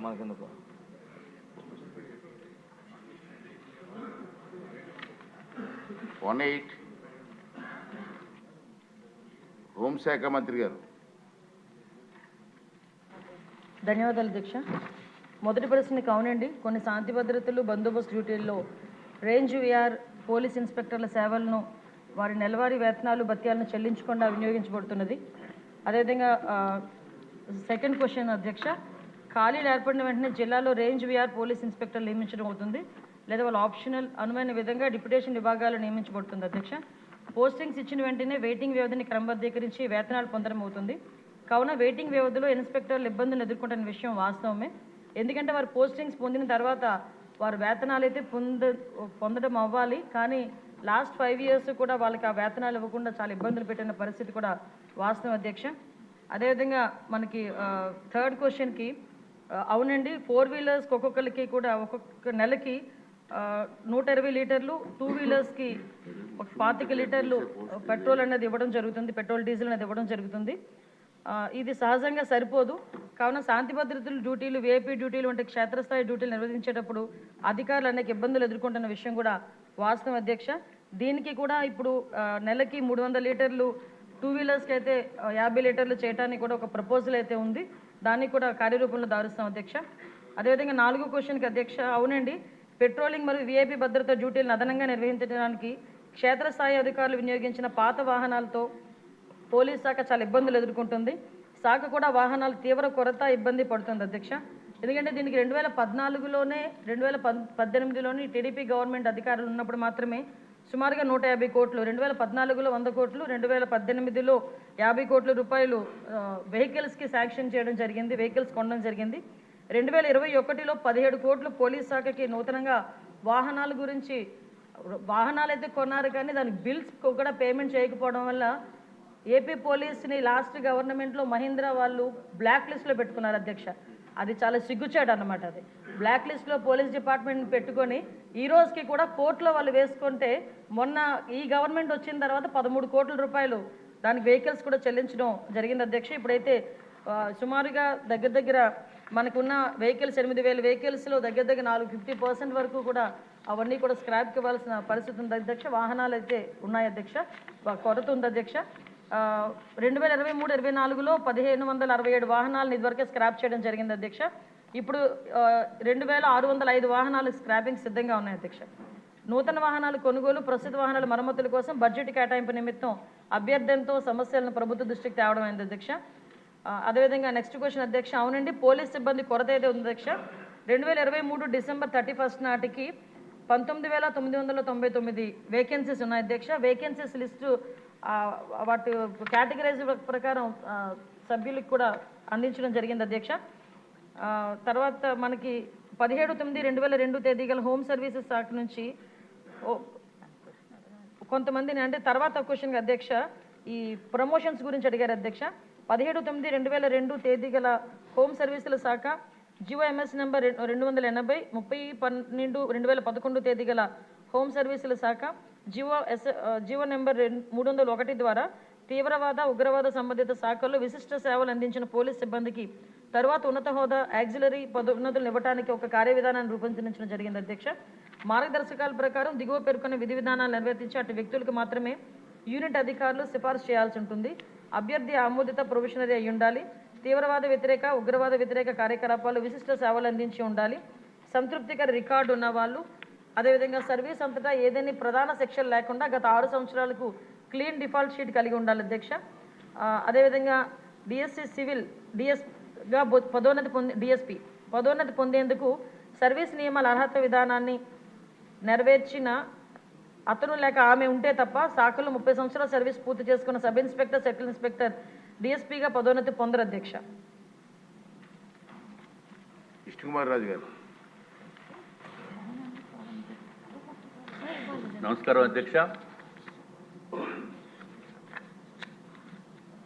మనకెందుకు. హోంశాఖ మంత్రి గారు. ధన్యవాదాలు అధ్యక్ష. మొదటి ప్రశ్నకి అవునండి, కొన్ని శాంతి భద్రతలు బందోబస్తు డ్యూటీల్లో రేంజ్ విఆర్ పోలీస్ ఇన్స్పెక్టర్ల సేవలను వారి నెలవారీ వేతనాలు భత్యాలను చెల్లించకుండా వినియోగించబడుతున్నది. అదేవిధంగా సెకండ్ క్వశ్చన్ అధ్యక్ష, ఖాళీలు ఏర్పడిన వెంటనే జిల్లాలో రేంజ్ విఆర్ పోలీస్ ఇన్స్పెక్టర్లు నియమించడం అవుతుంది లేదా వాళ్ళ ఆప్షనల్ అనువైన విధంగా డిప్యుటేషన్ విభాగాలు నియమించబడుతుంది అధ్యక్ష. పోస్టింగ్స్ ఇచ్చిన వెంటనే వెయిటింగ్ వ్యవధిని క్రమబద్ధీకరించి వేతనాలు పొందడం అవుతుంది. కావున వెయిటింగ్ వ్యవధిలో ఇన్స్పెక్టర్లు ఇబ్బందులు ఎదుర్కొంటున్న విషయం వాస్తవమే. ఎందుకంటే వారు పోస్టింగ్స్ పొందిన తర్వాత వారు వేతనాలు అయితే పొందడం అవ్వాలి, కానీ లాస్ట్ 5 years కూడా వాళ్ళకి ఆ వేతనాలు ఇవ్వకుండా చాలా ఇబ్బందులు పెట్టిన పరిస్థితి కూడా వాస్తవం అధ్యక్ష. అదేవిధంగా మనకి థర్డ్ క్వశ్చన్కి అవునండి, 4 wheelers ఒక్కొక్కరికి కూడా ఒక్కొక్క నెలకి 120 లీటర్లు, 2 wheelersకి 25 లీటర్లు పెట్రోల్ అనేది ఇవ్వడం జరుగుతుంది, పెట్రోల్ డీజిల్ అనేది ఇవ్వడం జరుగుతుంది. ఇది సహజంగా సరిపోదు. కావున శాంతి భద్రతలు డ్యూటీలు, విఐపీ డ్యూటీలు వంటి క్షేత్రస్థాయి డ్యూటీలు నిర్వహించేటప్పుడు అధికారులు అనేక ఇబ్బందులు ఎదుర్కొంటున్న విషయం కూడా వాస్తవం అధ్యక్ష. దీనికి కూడా ఇప్పుడు నెలకి 300 లీటర్లు 2 wheelersకి అయితే 50 లీటర్లు చేయడానికి కూడా ఒక ప్రపోజల్ అయితే ఉంది. దాన్ని కూడా కార్యరూపంలో దారుస్తాం అధ్యక్ష. అదేవిధంగా 4వ క్వశ్చన్కి అధ్యక్ష అవునండి, పెట్రోలింగ్ మరియు విఐపీ భద్రతా డ్యూటీలను అదనంగా నిర్వహించడానికి క్షేత్రస్థాయి అధికారులు వినియోగించిన పాత వాహనాలతో పోలీస్ శాఖ చాలా ఇబ్బందులు ఎదుర్కొంటుంది. శాఖ కూడా వాహనాలు తీవ్ర కొరత ఇబ్బంది పడుతుంది అధ్యక్ష. ఎందుకంటే దీనికి 2014లోనే 2018లోని టీడీపీ గవర్నమెంట్ అధికారులు ఉన్నప్పుడు మాత్రమే సుమారుగా 150 కోట్లు, 2014లో 100 కోట్లు, 2018లో 50 కోట్ల రూపాయలు వెహికల్స్కి శాంక్షన్ చేయడం జరిగింది, వెహికల్స్ కొనడం జరిగింది. 2021లో 17 కోట్లు పోలీస్ శాఖకి నూతనంగా వాహనాల గురించి వాహనాలు అయితే కొన్నారు, కానీ దానికి బిల్స్ కూడా పేమెంట్ చేయకపోవడం వల్ల ఏపీ పోలీస్ని లాస్ట్ గవర్నమెంట్లో మహీంద్రా వాళ్ళు బ్లాక్ లిస్ట్లో పెట్టుకున్నారు అధ్యక్ష. అది చాలా సిగ్గుచేటు అన్నమాట. అది బ్లాక్ లిస్ట్లో పోలీస్ డిపార్ట్మెంట్ పెట్టుకొని ఈ రోజుకి కూడా కోర్టులో వాళ్ళు వేసుకుంటే మొన్న ఈ గవర్నమెంట్ వచ్చిన తర్వాత 13 కోట్ల రూపాయలు దానికి వెహికల్స్ కూడా చెల్లించడం జరిగింది అధ్యక్ష. ఇప్పుడైతే సుమారుగా దగ్గర మనకున్న వెహికల్స్ 8,000 వెహికల్స్లో దగ్గర 50% వరకు కూడా అవన్నీ కూడా స్క్రాప్కి ఇవ్వాల్సిన పరిస్థితి ఉంది అధ్యక్ష. వాహనాలు అయితే ఉన్నాయి అధ్యక్ష, కొరత ఉంది అధ్యక్ష. 2023-24లో 1,567 వాహనాలను ఇదివరకే స్క్రాప్ చేయడం జరిగింది అధ్యక్ష. ఇప్పుడు 2,605 వాహనాలు స్క్రాపింగ్ సిద్ధంగా ఉన్నాయి అధ్యక్ష. నూతన వాహనాలు కొనుగోలు, ప్రస్తుత వాహనాల మరమ్మతుల కోసం బడ్జెట్ కేటాయింపు నిమిత్తం అభ్యర్థనతో సమస్యలను ప్రభుత్వ దృష్టికి తేవడం అయింది అధ్యక్ష. అదేవిధంగా నెక్స్ట్ క్వశ్చన్ అధ్యక్ష అవునండి, పోలీస్ సిబ్బంది కొరత అయితే ఉంది అధ్యక్ష. 2023 December 31 నాటికి 19,999 వేకెన్సీస్ ఉన్నాయి అధ్యక్ష. వేకెన్సీస్ లిస్టు వాటి కేటగిరైజ్ ప్రకారం సభ్యులకు కూడా అందించడం జరిగింది అధ్యక్ష. తర్వాత మనకి 17/9/2002 తేదీ గల హోమ్ సర్వీసెస్ శాఖ నుంచి కొంతమందిని, అంటే తర్వాత క్వశ్చన్ అధ్యక్ష ఈ ప్రమోషన్స్ గురించి అడిగారు అధ్యక్ష. 17/9/2002 తేదీ గల హోమ్ సర్వీసుల శాఖ GOMS నెంబర్ 280, 30/12/2011 తేదీ గల హోమ్ సర్వీసుల శాఖ జీవో నెంబర్ 301 ద్వారా తీవ్రవాద, ఉగ్రవాద సంబంధిత శాఖల్లో విశిష్ట సేవలు అందించిన పోలీస్ సిబ్బందికి తర్వాత ఉన్నత హోదా యాక్సిలరీ పదోన్నతులు ఇవ్వడానికి ఒక కార్యవిధానాన్ని రూపొందించడం జరిగింది అధ్యక్ష. మార్గదర్శకాల ప్రకారం దిగువ పేర్కొన్న విధి విధానాలు నిర్వర్తించి అటు వ్యక్తులకు మాత్రమే యూనిట్ అధికారులు సిఫార్సు చేయాల్సి ఉంటుంది. అభ్యర్థి ఆమోదిత ప్రొఫెషనరీ అయి ఉండాలి. తీవ్రవాద వ్యతిరేక, ఉగ్రవాద వ్యతిరేక కార్యకలాపాలు విశిష్ట సేవలు అందించి ఉండాలి. సంతృప్తికర రికార్డు ఉన్నవాళ్ళు, అదేవిధంగా సర్వీస్ అంతటా ఏదైనా ప్రధాన సెక్షన్ లేకుండా గత 6 సంవత్సరాలకు క్లీన్ డిఫాల్ట్ షీట్ కలిగి ఉండాలి అధ్యక్ష. అదేవిధంగా డిఎస్సి సివిల్ డిఎస్గా డిఎస్పి పదోన్నతి పొందేందుకు సర్వీస్ నియమాల అర్హత విధానాన్ని నెరవేర్చిన అతను లేక ఆమె ఉంటే తప్ప శాఖలో 30 సంవత్సరాల సర్వీస్ పూర్తి చేసుకున్న సబ్ ఇన్స్పెక్టర్, సెటిల్ ఇన్స్పెక్టర్ డిఎస్పీగా పదోన్నతి పొందరు అధ్యక్ష. కృష్ణకుమార్ రాజు గారు. నమస్కారం అధ్యక్ష.